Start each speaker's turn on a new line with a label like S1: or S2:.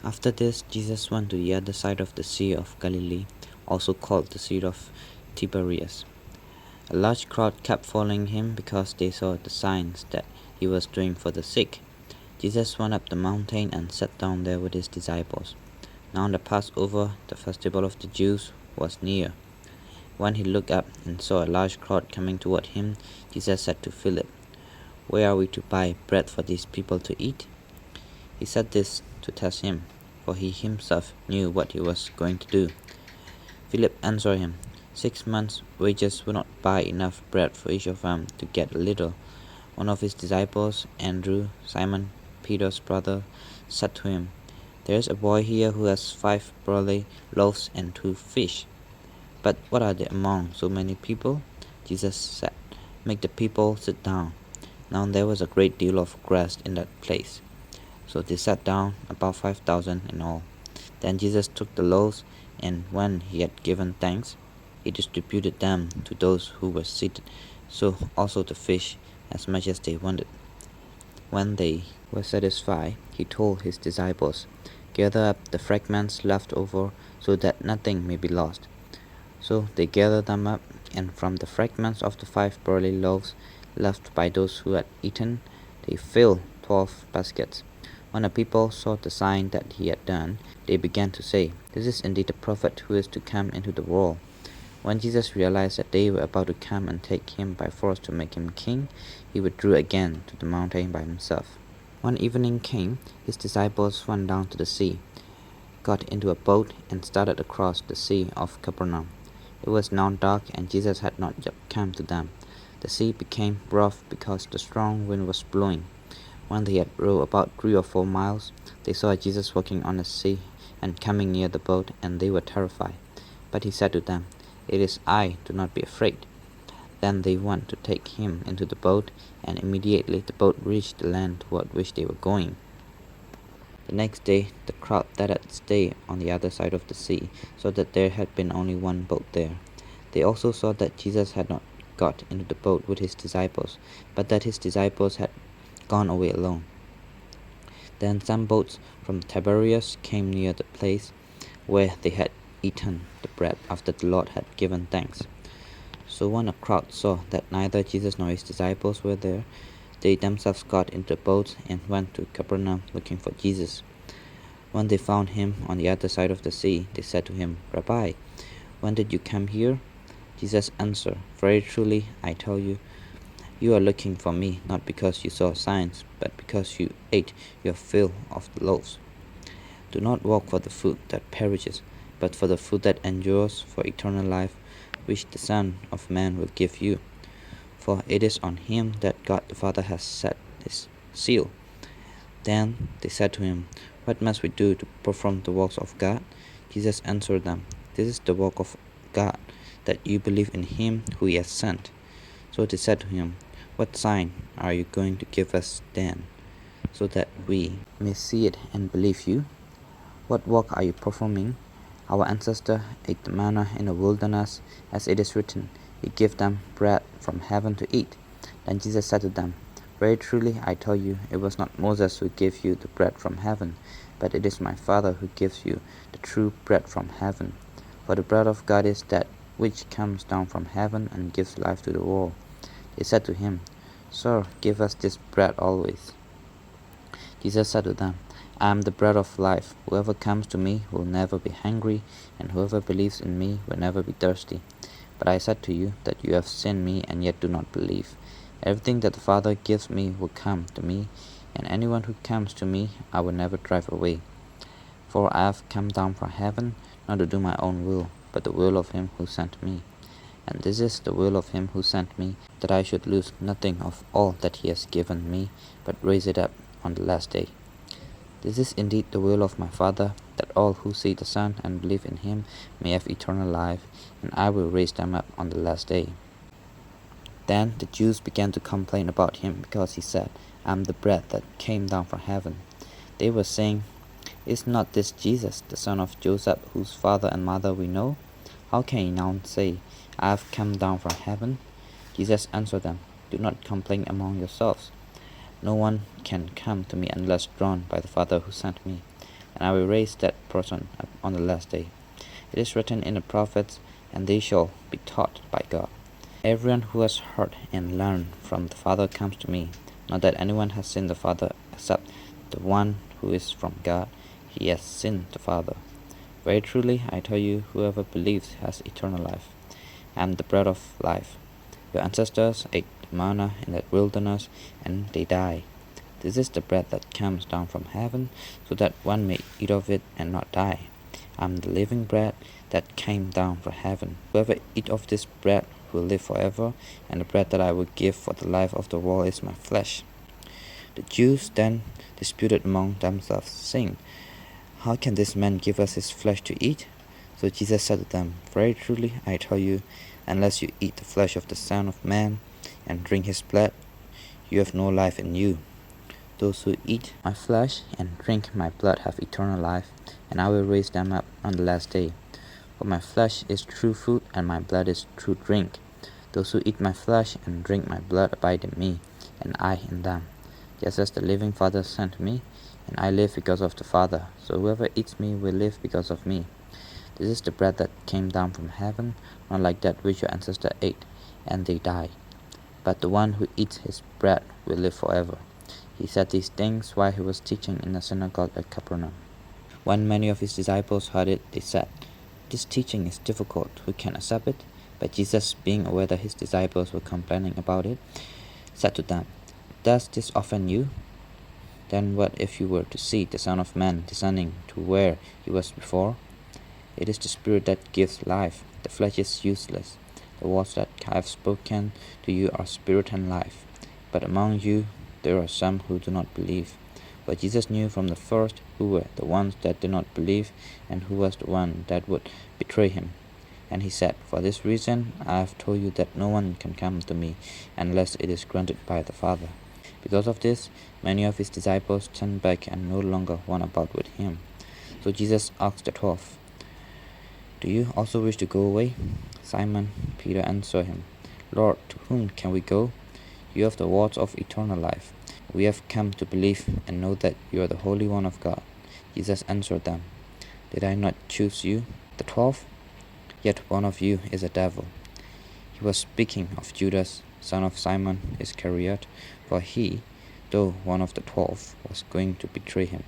S1: After this, Jesus went to the other side of the Sea of Galilee, also called the Sea of Tiberias. A large crowd kept following him because they saw the signs that he was doing for the sick. Jesus went up the mountain and sat down there with his disciples. Now the Passover, the festival of the Jews, was near. When he looked up and saw a large crowd coming toward him, Jesus said to Philip, "Where are we to buy bread for these people to eat?" He said this to test him, for he himself knew what he was going to do. Philip answered him, 6 months' wages will not buy enough bread for each of them to get a little. One of his disciples, Andrew, Simon Peter's brother, said to him, "There is a boy here who has 5 barley loaves and 2 fish. But what are they among so many people?" Jesus said, "Make the people sit down." Now there was a great deal of grass in that place. So they sat down, about 5,000 in all. Then Jesus took the loaves, and when he had given thanks, he distributed them to those who were seated, so also the fish, as much as they wanted. When they were satisfied, he told his disciples, "Gather up the fragments left over, so that nothing may be lost." So they gathered them up, and from the fragments of the 5 barley loaves left by those who had eaten, they filled 12 baskets. When the people saw the sign that he had done, they began to say, "This is indeed the prophet who is to come into the world." When Jesus realized that they were about to come and take him by force to make him king, he withdrew again to the mountain by himself. When evening came, his disciples went down to the sea, got into a boat, and started across the Sea of Capernaum. It was now dark, and Jesus had not yet come to them. The sea became rough because the strong wind was blowing. When they had rowed about 3 or 4 miles, they saw Jesus walking on the sea and coming near the boat, and they were terrified. But he said to them, "It is I, do not be afraid." Then they went to take him into the boat, and immediately the boat reached the land toward which they were going. The next day, the crowd that had stayed on the other side of the sea saw that there had been only one boat there. They also saw that Jesus had not got into the boat with his disciples, but that his disciples had gone away alone. Then some boats from Tiberias came near the place where they had eaten the bread after the Lord had given thanks. So when a crowd saw that neither Jesus nor his disciples were there, they themselves got into the boats and went to Capernaum looking for Jesus. When they found him on the other side of the sea, they said to him, "Rabbi, when did you come here?" Jesus answered, "Very truly, I tell you, you are looking for me, not because you saw signs, but because you ate your fill of the loaves. Do not walk for the food that perishes, but for the food that endures for eternal life, which the Son of Man will give you. For it is on him that God the Father has set his seal." Then they said to him, "What must we do to perform the works of God?" Jesus answered them, "This is the work of God, that you believe in him who he has sent." So they said to him, "What sign are you going to give us then, so that we may see it and believe you? What work are you performing? Our ancestor ate the manna in the wilderness, as it is written, He gave them bread from heaven to eat." Then Jesus said to them, "Very truly I tell you, it was not Moses who gave you the bread from heaven, but it is my Father who gives you the true bread from heaven. For the bread of God is that which comes down from heaven and gives life to the world." They said to him, "Sir, give us this bread always." Jesus said to them, "I am the bread of life. Whoever comes to me will never be hungry, and whoever believes in me will never be thirsty. But I said to you that you have seen me and yet do not believe. Everything that the Father gives me will come to me, and anyone who comes to me I will never drive away. For I have come down from heaven, not to do my own will, but the will of him who sent me. And this is the will of him who sent me, that I should lose nothing of all that he has given me, but raise it up on the last day. This is indeed the will of my Father, that all who see the Son and believe in him may have eternal life, and I will raise them up on the last day." Then the Jews began to complain about him, because he said, "I am the bread that came down from heaven." They were saying, "Is not this Jesus, the son of Joseph, whose father and mother we know? How can he now say, 'I have come down from heaven'?" Jesus answered them, "Do not complain among yourselves. No one can come to me unless drawn by the Father who sent me. and I will raise that person up on the last day. It is written in the prophets, and they shall be taught by God. Everyone who has heard and learned from the Father comes to me. Not that anyone has seen the Father except the one who is from God. He has seen the Father. Very truly, I tell you, whoever believes has eternal life. I am the bread of life. Your ancestors ate manna in the wilderness, and they died. This is the bread that comes down from heaven, so that one may eat of it and not die. I am the living bread that came down from heaven. Whoever eats of this bread will live forever, and the bread that I will give for the life of the world is my flesh. The Jews then disputed among themselves, saying, How can this man give us his flesh to eat? So Jesus said to them, Very truly I tell you, unless you eat the flesh of the Son of Man and drink his blood, you have no life in you. Those who eat my flesh and drink my blood have eternal life, and I will raise them up on the last day. For my flesh is true food, and my blood is true drink. Those who eat my flesh and drink my blood abide in me, and I in them. Just as the living Father sent me, and I live because of the Father, so whoever eats me will live because of me. This is the bread that came down from heaven, not like that which your ancestors ate, and they died. But the one who eats his bread will live forever. He said these things while he was teaching in the synagogue at Capernaum. When many of his disciples heard it, they said, This teaching is difficult, who can accept it? But Jesus, being aware that his disciples were complaining about it, said to them, Does this offend you? Then what if you were to see the Son of Man descending to where he was before? It is the Spirit that gives life, the flesh is useless. The words that I have spoken to you are spirit and life. But among you there are some who do not believe. But Jesus knew from the first who were the ones that did not believe, and who was the one that would betray him. And he said, For this reason I have told you that no one can come to me unless it is granted by the Father. Because of this, many of his disciples turned back and no longer went about with him. So Jesus asked the 12, Do you also wish to go away? Simon Peter answered him, Lord, to whom can we go? You have the words of eternal life. We have come to believe and know that you are the Holy One of God. Jesus answered them, Did I not choose you, the 12? Yet one of you is a devil. He was speaking of Judas, son of Simon Iscariot, for he, though one of the 12, was going to betray him.